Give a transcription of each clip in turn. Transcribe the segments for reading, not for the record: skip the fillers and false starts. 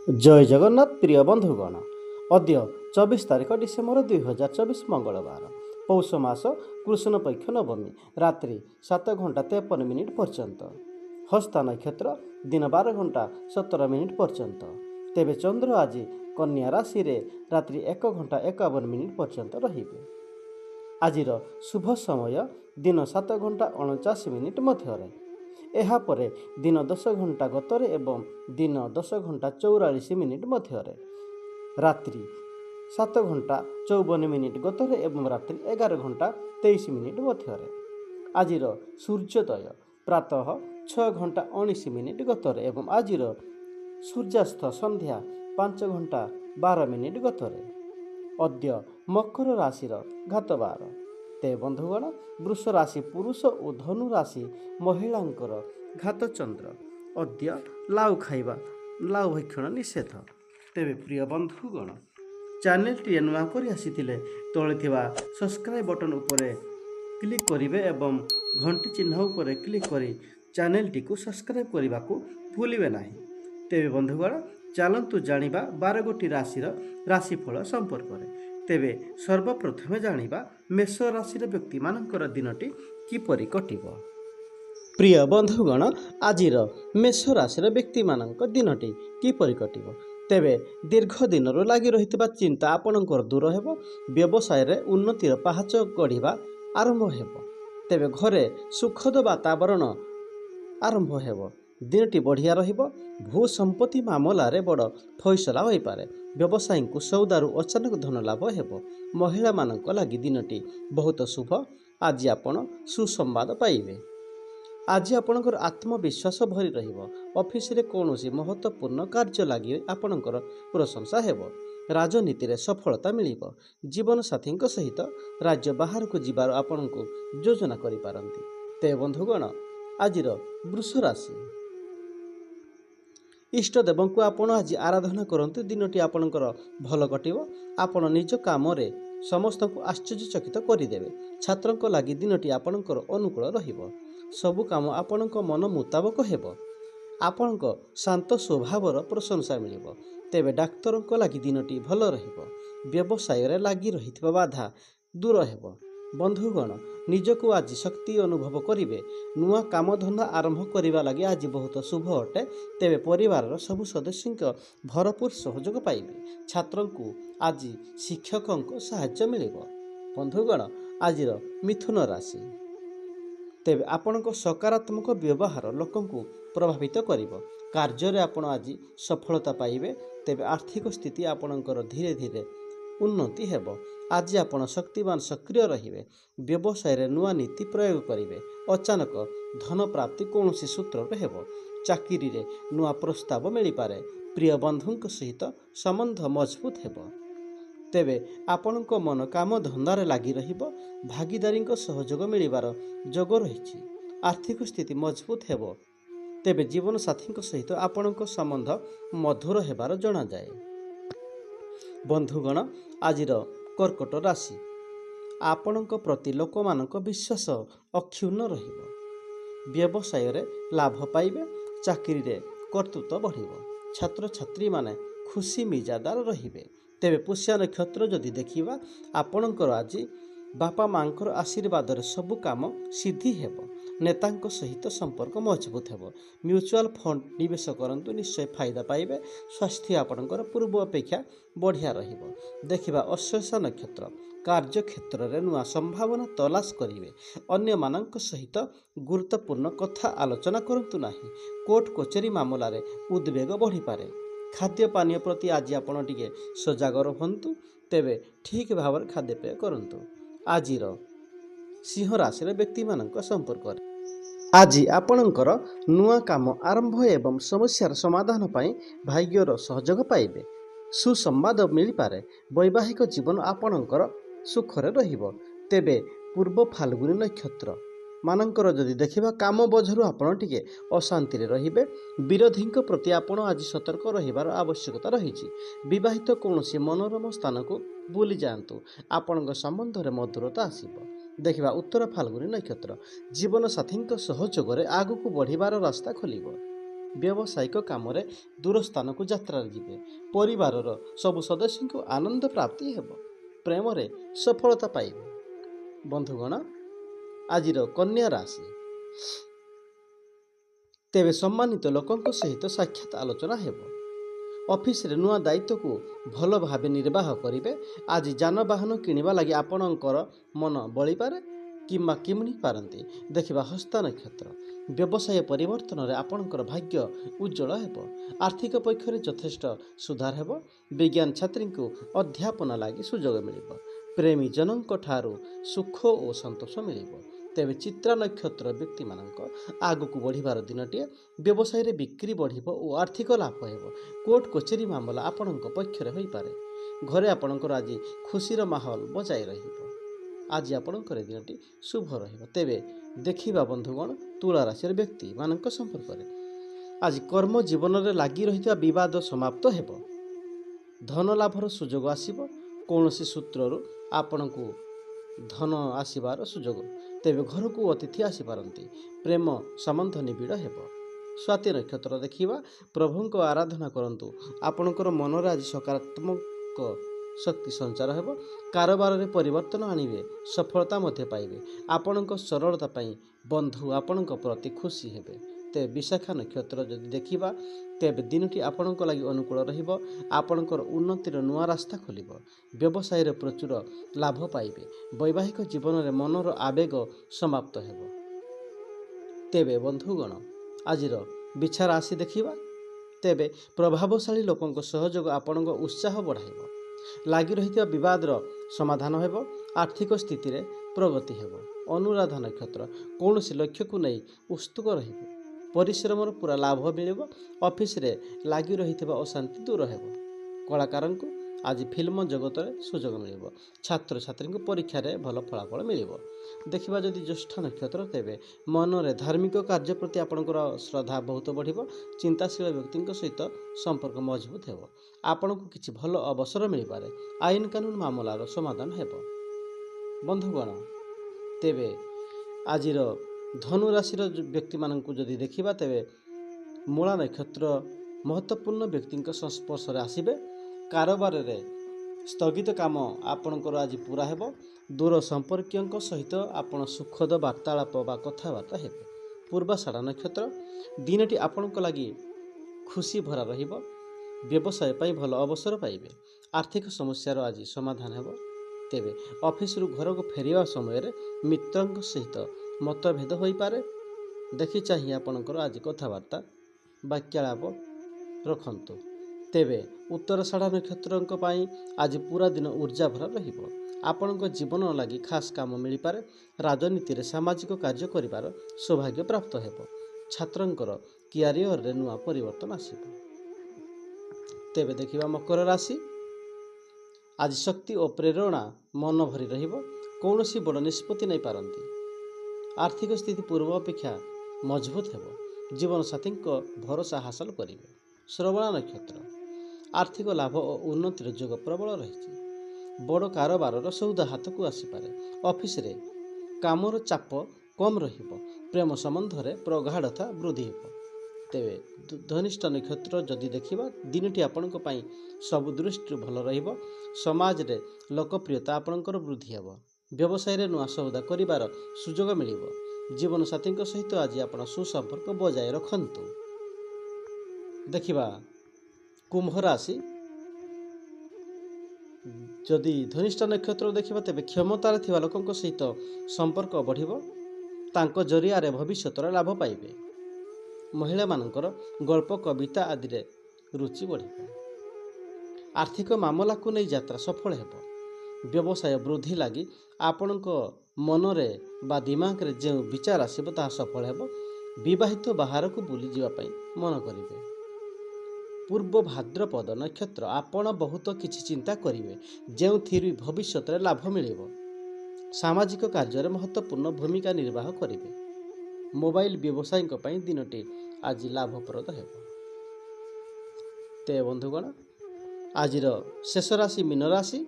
जय जगन्नाथ प्रिय बंधुगण अद्य 24 तारिख डिसेम्बर 2024 मंगलवार पौष मास कृष्ण पक्ष नवमी रात्रि 7 घंटा 53 मिनिट पर्यंत हस्ता नक्षत्र दिन 12 घंटा 17 मिनिट पर्यंत तेबे चंद्र आज कन्या राशि रे रात्रि 1 घंटा 51 मिनिट पर्यंत रहिबे। आजिर शुभ समय दिन 7 घंटा 49 मिनिट मध्य एहापर दिन 10 घंटा गतरे एवं दिन 10 घंटा 44 मिनिट मध्य रात्रि 7 घंटा 54 मिनिट गतरे एवं रात्रि 11 घंटा 23 मिनिट मध्य आजिर सूर्योदय प्रातः 6 घंटा 19 मिनिट गतरे एवं आजिर सूर्यास्त संध्या 5 घंटा 12 मिनिट गतरे। अद्य मकर राशिर घातबार ते बंधुगण वृष राशि पुरुष और धनु राशि महिलांकर घात चंद्र अद्य लाउ खाइबा लाउ भक्षण निषेध। तेबे प्रिय बंधुगण चैनल टी नुआ करी आसीथिले तळे थिबा सब्सक्राइब बटन उपरे क्लिक करिवे एवं घंटी चिन्ह उपरे क्लिक करी चैनल टी को सब्सक्राइब करने को भूलिबे नाही। तेबे बंधुगण चलतु जानिबा 12 गोटी राशिर राशिफल संपर्क में। तेबे सर्वप्रथम जानिबा मेष राशिर व्यक्ति मानकर दिनटी किपरि कटिबो। प्रिय बंधुगण आजिर मेष राशिर व्यक्ति मानक दिनटी किपरि कटिबो। तेबे दीर्घ दिन लगी रही चिंता आपणकर दूर हेबो। व्यवसाय रे उन्नतिर पाहाच गढ़िबा आरंभ हेबो। तेबे घरे सुखद वातावरण आरंभ हेबो। दिनटी बढ़िया रहिबो। भू संपत्ति मामलारे बड़ फैसला होई पारे। व्यवसायी को सौदारू अचानक धन लाभ हेबो। महिला मानक लागि दिनटी बहुत शुभ। आज आपण सुसंवाद पाइबे। आज आपणकर आत्मविश्वास भरी रहिबो। ऑफिस रे कोनोसी महत्वपूर्ण कार्य लागि आपणकर प्रशंसा हेबो। राजनीति रे सफलता मिलिबो। जीवन साथी सहित राज्य बाहर को जीवार आपणको योजना करि पारंती। ते बंधुगण आजिर वृष राशि इष्टदेव को आपण आज आराधना करंतु। दिनटी आपणकर भल कटिबो। आपण निज काम रे समस्त को आश्चर्यचकित करिदेवे। छात्रक लागि दिनटी आपणकर अनुकूल रहिबो। सबु काम आपणक मन मुताबक हेबो। आपणक शांत स्वभावर प्रशंसा मिलिबो। तेबे डाक्तरक लागि दिनटी भल रहिबो। व्यवसाय रे लागि रहितबा बाधा दूर हेबो। बंधुगण निजको आज शक्ति अनुभव करिवे। नुआ काम धंदा आरंभ करिबा लागि आज बहुत शुभ अटे। तेबे परिवार सबु सदस्य भरपूर सहयोग पाइबे। छात्र को आज शिक्षक साहाय्य मिलिबो। बंधुगण आजिर मिथुन राशि तेबे आपणको सकारात्मक व्यवहार लोकंकु प्रभावित करिबो। कार्य रे आपण आज सफलता पाइबे। तेबे आर्थिक स्थिति आपणकर धीरे धीरे उन्नति हेबो। आज आपण शक्तिमान सक्रिय रहिबे। व्यवसाय रे नुआ नीति प्रयोग करिवे। अचानक धन प्राप्ति कौनसी सूत्र हेबो। चाकरी रे नुआ प्रस्ताव मिली पारे। प्रिय बंधुक सहित संबंध मजबूत हेबो। तेबे आपणक मन काम धंदारे लागि रहिबो। भागीदारी सहयोग मिलिबार जोग रहिछि। आर्थिक स्थिति मजबूत हेबो। तेबे जीवन साथी सहित आपणक संबंध मधुर हेबार जणा जाए। बंधुगण आजिर कर्कट राशि आपणक प्रति लोकमानक विश्वास अक्षुण्ण रहिबो। व्यवसाय रे लाभ पाइबे। चाकरी रे कर्तृत्व बढ़िबो। छात्र छात्री माने खुशी मिजादार रहिबे। तेबे पुष्य नक्षत्र जदि देखिबा आपणकर आज बापा मांकर आशीर्वाद रे सबु काम सिद्धि हेबो। नेतांक सहित संपर्क मजबूत हेबो। म्यूचुअल फंड निवेश करंतु निश्चय फायदा पाइबे। स्वास्थ्य आपणकर पूर्व अपेक्षा बढ़िया रहिबो। देखिबा अश्लेषा नक्षत्र कार्य क्षेत्र रे नुआ संभावना तलाश करिवे। अन्य मानक सहित गुरुत्वपूर्ण कथा आलोचना करंतु नाही। कोर्ट कचेरी मामला रे उद्वेग बढ़ी पारे। खाद्य पानीय प्रति आज आपण टिके सजग रहंतु। तेबे ठीक भाव खाद्यपेय करंतु। आजिर सिंह राशि व्यक्ति मानक संपर्क आज आपणकर नुआ काम आरंभ एवं समस्यार समाधान पाई भाग्यर सहयोग पाइबे। सुसंवाद मिली पारे। वैवाहिक जीवन आपणकर सुखरे रहिबो। तेबे पूर्व फाल्गुनी नक्षत्र मानकर जदि देखिबा काम बोझरु आपण टिके अशांति रे रहिबे। विरोधी प्रति आपण आज सतर्क रहिबार आवश्यकता रहिछि। विवाहित कौनसी मनोरम स्थान को बुली जातु। आपण संबंध रे मधुरता आसीबो। देखिबा उत्तर फाल्गुनी नक्षत्र जीवन साथी सहयोग रे आगु को बढ़िबार रास्ता खोलिबो। ବ୍ୟବସାୟିକ କାମରେ ଦୂର ସ୍ଥାନକୁ ଯାତ୍ରାରେ ଯିବେ। ପରିବାରର ସବୁ ସଦସ୍ୟଙ୍କୁ ଆନନ୍ଦ ପ୍ରାପ୍ତି ହେବ। ପ୍ରେମରେ ସଫଳତା ପାଇବେ। ବନ୍ଧୁଗଣ, ଆଜିର କନ୍ୟା ରାଶି। ତେବେ ସମ୍ମାନିତ ଲୋକଙ୍କ ସହିତ ସାକ୍ଷାତ ଆଲୋଚନା ହେବ। ଅଫିସରେ ନୂଆ ଦାୟିତ୍ୱକୁ ଭଲ ଭାବେ ନିର୍ବାହ କରିବେ। ଆଜି ଯାନବାହନ କିଣିବା ଲାଗି ଆପଣଙ୍କର ମନ ବଳିପାରେ କିମ୍ବା କିଣି ପାରନ୍ତି। ଦେଖିବା ହସ୍ତ ନକ୍ଷତ୍ର। ବ୍ୟବସାୟ ପରିବର୍ତ୍ତନରେ ଆପଣଙ୍କର ଭାଗ୍ୟ ଉଜ୍ଜ୍ୱଳ ହେବ। ଆର୍ଥିକ ପକ୍ଷରେ ଯଥେଷ୍ଟ ସୁଧାର ହେବ। ବିଜ୍ଞାନ ଛାତ୍ରୀଙ୍କୁ ଅଧ୍ୟାପନା ଲାଗି ସୁଯୋଗ ମିଳିବ। ପ୍ରେମୀ ଜଣଙ୍କ ଠାରୁ ସୁଖ ଓ ସନ୍ତୋଷ ମିଳିବ। ତେବେ ଚିତ୍ରା ନକ୍ଷତ୍ର ବ୍ୟକ୍ତିମାନଙ୍କ ଆଗକୁ ବଢ଼ିବାର ଦିନଟିଏ। ବ୍ୟବସାୟରେ ବିକ୍ରି ବଢ଼ିବ ଓ ଆର୍ଥିକ ଲାଭ ହେବ। କୋର୍ଟ କଚେରୀ ମାମଲା ଆପଣଙ୍କ ପକ୍ଷରେ ହୋଇପାରେ। ଘରେ ଆପଣଙ୍କର ଆଜି ଖୁସିର ମାହୋଲ ବଜାୟ ରହିବ। ଆଜି ଆପଣଙ୍କର ଦିନଟି ଶୁଭ ରହିବ। ତେବେ ଦେଖିବା ବନ୍ଧୁଗଣ ତୁଳା ରାଶିର ବ୍ୟକ୍ତିମାନଙ୍କ ସମ୍ପର୍କରେ। ଆଜି କର୍ମ ଜୀବନରେ ଲାଗି ରହିଥିବା ବିବାଦ ସମାପ୍ତ ହେବ। ଧନ ଲାଭର ସୁଯୋଗ ଆସିବ। କୌଣସି ସୂତ୍ରରୁ ଆପଣଙ୍କୁ ଧନ ଆସିବାର ସୁଯୋଗ। ତେବେ ଘରକୁ ଅତିଥି ଆସିପାରନ୍ତି। ପ୍ରେମ ସମ୍ବନ୍ଧ ନିବିଡ଼ ହେବ। ସ୍ୱାତି ନକ୍ଷତ୍ର ଦେଖିବା। ପ୍ରଭୁଙ୍କ ଆରାଧନା କରନ୍ତୁ। ଆପଣଙ୍କର ମନରେ ଆଜି ସକାରାତ୍ମକ ଶକ୍ତି ସଞ୍ଚାର ହେବ। କାରବାରରେ ପରିବର୍ତ୍ତନ ଆଣିବେ। ସଫଳତା ମଧ୍ୟ ପାଇବେ। ଆପଣଙ୍କ ସରଳତା ପାଇଁ ବନ୍ଧୁ ଆପଣଙ୍କ ପ୍ରତି ଖୁସି ହେବେ। ତେବେ ବିଶାଖା ନକ୍ଷତ୍ର ଯଦି ଦେଖିବା, ତେବେ ଦିନଟି ଆପଣଙ୍କ ଲାଗି ଅନୁକୂଳ ରହିବ। ଆପଣଙ୍କର ଉନ୍ନତିର ନୂଆ ରାସ୍ତା ଖୋଲିବ। ବ୍ୟବସାୟରେ ପ୍ରଚୁର ଲାଭ ପାଇବେ। ବୈବାହିକ ଜୀବନରେ ମନର ଆବେଗ ସମାପ୍ତ ହେବ। ତେବେ ବନ୍ଧୁଗଣ ଆଜିର ବିଛା ରାଶି ଦେଖିବା। ତେବେ ପ୍ରଭାବଶାଳୀ ଲୋକଙ୍କ ସହଯୋଗ ଆପଣଙ୍କ ଉତ୍ସାହ ବଢ଼ାଇବ। ଲାଗି ରହିଥିବା ବିବାଦର ସମାଧାନ ହେବ। ଆର୍ଥିକ ସ୍ଥିତିରେ ପ୍ରଗତି ହେବ। ଅନୁରାଧା ନକ୍ଷତ୍ର କୌଣସି ଲକ୍ଷ୍ୟକୁ ନେଇ ଉତ୍ସୁକ ରହିବେ। ପରିଶ୍ରମର ପୁରା ଲାଭ ମିଳିବ। ଅଫିସରେ ଲାଗି ରହିଥିବା ଅଶାନ୍ତି ଦୂର ହେବ। କଳାକାରଙ୍କୁ ଆଜି ଫିଲ୍ମ ଜଗତରେ ସୁଯୋଗ ମିଳିବ। ଛାତ୍ରଛାତ୍ରୀଙ୍କୁ ପରୀକ୍ଷାରେ ଭଲ ଫଳାଫଳ ମିଳିବ। ଦେଖିବା ଯଦି ଜ୍ୟେଷ୍ଠ ନକ୍ଷତ୍ର, ତେବେ ମନରେ ଧାର୍ମିକ କାର୍ଯ୍ୟ ପ୍ରତି ଆପଣଙ୍କର ଶ୍ରଦ୍ଧା ବହୁତ ବଢ଼ିବ। ଚିନ୍ତାଶୀଳ ବ୍ୟକ୍ତିଙ୍କ ସହିତ ସମ୍ପର୍କ ମଜବୁତ ହେବ। ଆପଣଙ୍କୁ କିଛି ଭଲ ଅବସର ମିଳିପାରେ। ଆଇନ କାନୁନ ମାମଲାର ସମାଧାନ ହେବ। ବନ୍ଧୁଗଣ, ତେବେ ଆଜିର ଧନୁ ରାଶିର ବ୍ୟକ୍ତିମାନଙ୍କୁ ଯଦି ଦେଖିବା, ତେବେ ମୂଳା ନକ୍ଷତ୍ର ମହତ୍ତ୍ୱପୂର୍ଣ୍ଣ ବ୍ୟକ୍ତିଙ୍କ ସଂସ୍ପର୍ଶରେ ଆସିବେ। କାରବାରରେ ସ୍ଥଗିତ କାମ ଆପଣଙ୍କର ଆଜି ପୁରା ହେବ। ଦୂର ସମ୍ପର୍କୀୟଙ୍କ ସହିତ ଆପଣ ସୁଖଦ ବାର୍ତ୍ତାଳାପ ବା କଥାବାର୍ତ୍ତା ହେବେ। ପୂର୍ବାଷାଢ଼ା ନକ୍ଷତ୍ର ଦିନଟି ଆପଣଙ୍କ ଲାଗି ଖୁସି ଭରା ରହିବ। ବ୍ୟବସାୟ ପାଇଁ ଭଲ ଅବସର ପାଇବେ। ଆର୍ଥିକ ସମସ୍ୟାର ଆଜି ସମାଧାନ ହେବ। ତେବେ ଅଫିସରୁ ଘରକୁ ଫେରିବା ସମୟରେ ମିତ୍ରଙ୍କ ସହିତ ମତଭେଦ ହୋଇପାରେ। ଦେଖି ଚାହିଁ ଆପଣଙ୍କର ଆଜି କଥାବାର୍ତ୍ତା ବାକ୍ୟାଳାପ ରଖନ୍ତୁ। ତେବେ ଉତ୍ତରାଷାଢ଼ା ନକ୍ଷତ୍ରଙ୍କ ପାଇଁ ଆଜି ପୁରା ଦିନ ଉର୍ଜା ଭରା ରହିବ। ଆପଣଙ୍କ ଜୀବନ ଲାଗି ଖାସ୍ କାମ ମିଳିପାରେ। ରାଜନୀତିରେ ସାମାଜିକ କାର୍ଯ୍ୟ କରିବାର ସୌଭାଗ୍ୟ ପ୍ରାପ୍ତ ହେବ। ଛାତ୍ରଙ୍କର କ୍ୟାରିୟରରେ ନୂଆ ପରିବର୍ତ୍ତନ ଆସିବ। ତେବେ ଦେଖିବା ମକର ରାଶି। ଆଜି ଶକ୍ତି ଓ ପ୍ରେରଣା ମନ ଭରି ରହିବ। କୌଣସି ବଡ଼ ନିଷ୍ପତ୍ତି ନେଇପାରନ୍ତି। ଆର୍ଥିକ ସ୍ଥିତି ପୂର୍ବ ଅପେକ୍ଷା ମଜବୁତ ହେବ। ଜୀବନସାଥୀଙ୍କ ଭରସା ହାସଲ କରିବେ। ଶ୍ରବଣା ନକ୍ଷତ୍ର ଆର୍ଥିକ ଲାଭ ଓ ଉନ୍ନତିର ଯୋଗ ପ୍ରବଳ ରହିଛି। ବଡ଼ କାରବାରର ସୌଦା ହାତକୁ ଆସିପାରେ। ଅଫିସରେ କାମର ଚାପ କମ୍ ରହିବ। ପ୍ରେମ ସମ୍ବନ୍ଧରେ ପ୍ରଗାଢ଼ତା ବୃଦ୍ଧି ହେବ। ତେବେ ଧନିଷ୍ଠ ନକ୍ଷତ୍ର ଯଦି ଦେଖିବା, ଦିନଟି ଆପଣଙ୍କ ପାଇଁ ସବୁ ଦୃଷ୍ଟିରୁ ଭଲ ରହିବ। ସମାଜରେ ଲୋକପ୍ରିୟତା ଆପଣଙ୍କର ବୃଦ୍ଧି ହେବ। ବ୍ୟବସାୟରେ ନୂଆ ସଉଦା କରିବାର ସୁଯୋଗ ମିଳିବ। ଜୀବନସାଥୀଙ୍କ ସହିତ ଆଜି ଆପଣ ସୁସମ୍ପର୍କ ବଜାୟ ରଖନ୍ତୁ। ଦେଖିବା କୁମ୍ଭ ରାଶି। ଯଦି ଧନିଷ୍ଠ ନକ୍ଷତ୍ର ଦେଖିବା, ତେବେ କ୍ଷମତାରେ ଥିବା ଲୋକଙ୍କ ସହିତ ସମ୍ପର୍କ ବଢ଼ିବ। ତାଙ୍କ ଜରିଆରେ ଭବିଷ୍ୟତରେ ଲାଭ ପାଇବେ। ମହିଳାମାନଙ୍କର ଗଳ୍ପ କବିତା ଆଦିରେ ରୁଚି ବଢ଼ିବ। ଆର୍ଥିକ ମାମଲାକୁ ନେଇ ଯାତ୍ରା ସଫଳ ହେବ। ବ୍ୟବସାୟ ବୃଦ୍ଧି ଲାଗି ଆପଣଙ୍କ ମନରେ ବା ଦିମାଗରେ ଯେଉଁ ବିଚାର ଆସିବ ତାହା ସଫଳ ହେବ। ବିବାହିତ ବାହାରକୁ ବୁଲି ଯିବା ପାଇଁ ମନ କରିବେ। ପୂର୍ବ ଭାଦ୍ରପଦ ନକ୍ଷତ୍ର ଆପଣ ବହୁତ କିଛି ଚିନ୍ତା କରିବେ, ଯେଉଁଥିରୁ ଭବିଷ୍ୟତରେ ଲାଭ ମିଳିବ। ସାମାଜିକ କାର୍ଯ୍ୟରେ ମହତ୍ତ୍ୱପୂର୍ଣ୍ଣ ଭୂମିକା ନିର୍ବାହ କରିବେ। ମୋବାଇଲ ବ୍ୟବସାୟୀଙ୍କ ପାଇଁ ଦିନଟି ଆଜି ଲାଭପ୍ରଦ ହେବ। ତେବେ ବନ୍ଧୁଗଣ ଆଜିର ଶେଷ ରାଶି ମୀନ ରାଶି।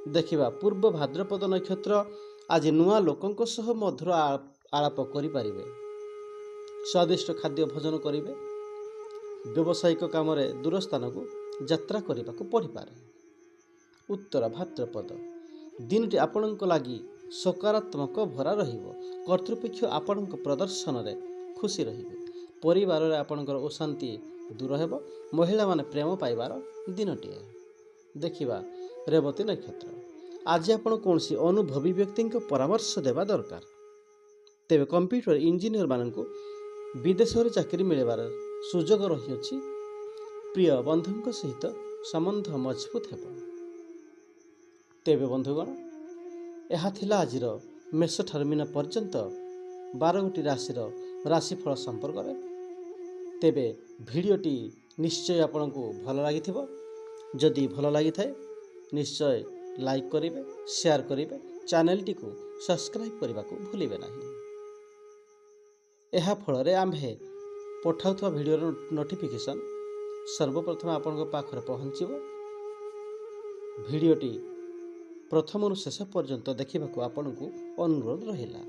ଦେଖିବା ପୂର୍ବ ଭାଦ୍ରପଦ ନକ୍ଷତ୍ର ଆଜି ନୂଆ ଲୋକଙ୍କ ସହ ମଧୁର ଆଳାପ କରିପାରିବେ। ସ୍ୱାଦିଷ୍ଟ ଖାଦ୍ୟ ଭୋଜନ କରିବେ। ବ୍ୟବସାୟିକ କାମରେ ଦୂର ସ୍ଥାନକୁ ଯାତ୍ରା କରିବାକୁ ପଡ଼ିପାରେ। ଉତ୍ତର ଭାଦ୍ରପଦ, ଦିନଟି ଆପଣଙ୍କ ଲାଗି ସକାରାତ୍ମକ ଭରା ରହିବ। କର୍ତ୍ତୃପକ୍ଷ ଆପଣଙ୍କ ପ୍ରଦର୍ଶନରେ ଖୁସି ରହିବେ। ପରିବାରରେ ଆପଣଙ୍କର ଅଶାନ୍ତି ଦୂର ହେବ। ମହିଳାମାନେ ପ୍ରେମ ପାଇବାର ଦିନଟିଏ। ଦେଖିବା ରେବତୀ ନକ୍ଷତ୍ର, ଆଜି ଆପଣ କୌଣସି ଅନୁଭବୀ ବ୍ୟକ୍ତିଙ୍କ ପରାମର୍ଶ ଦେବା ଦରକାର। ତେବେ କମ୍ପ୍ୟୁଟର ଇଞ୍ଜିନିୟର ମାନଙ୍କୁ ବିଦେଶରେ ଚାକିରି ମିଳିବାର ସୁଯୋଗ ରହିଅଛି। ପ୍ରିୟ ବନ୍ଧୁଙ୍କ ସହିତ ସମ୍ବନ୍ଧ ମଜବୁତ ହେବ। ତେବେ ବନ୍ଧୁଗଣ, ଏହା ଥିଲା ଆଜିର ମେଷଠାରୁ ମୀନ ପର୍ଯ୍ୟନ୍ତ 12ଗୋଟି ରାଶିର ରାଶିଫଳ ସମ୍ପର୍କରେ। ତେବେ ଭିଡ଼ିଓଟି ନିଶ୍ଚୟ ଆପଣଙ୍କୁ ଭଲ ଲାଗିଥିବ। ଯଦି ଭଲ ଲାଗିଥାଏ ନିଶ୍ଚୟ ଲାଇକ୍ କରିବେ, ସେୟାର କରିବେ, ଚ୍ୟାନେଲଟିକୁ ସବସ୍କ୍ରାଇବ୍ କରିବାକୁ ଭୁଲିବେ ନାହିଁ। ଏହା ଫଳରେ ଆମ୍ଭେ ପଠାଉଥିବା ଭିଡ଼ିଓର ନୋଟିଫିକେସନ୍ ସର୍ବପ୍ରଥମେ ଆପଣଙ୍କ ପାଖରେ ପହଞ୍ଚିବ। ଭିଡ଼ିଓଟି ପ୍ରଥମରୁ ଶେଷ ପର୍ଯ୍ୟନ୍ତ ଦେଖିବାକୁ ଆପଣଙ୍କୁ ଅନୁରୋଧ ରହିଲା।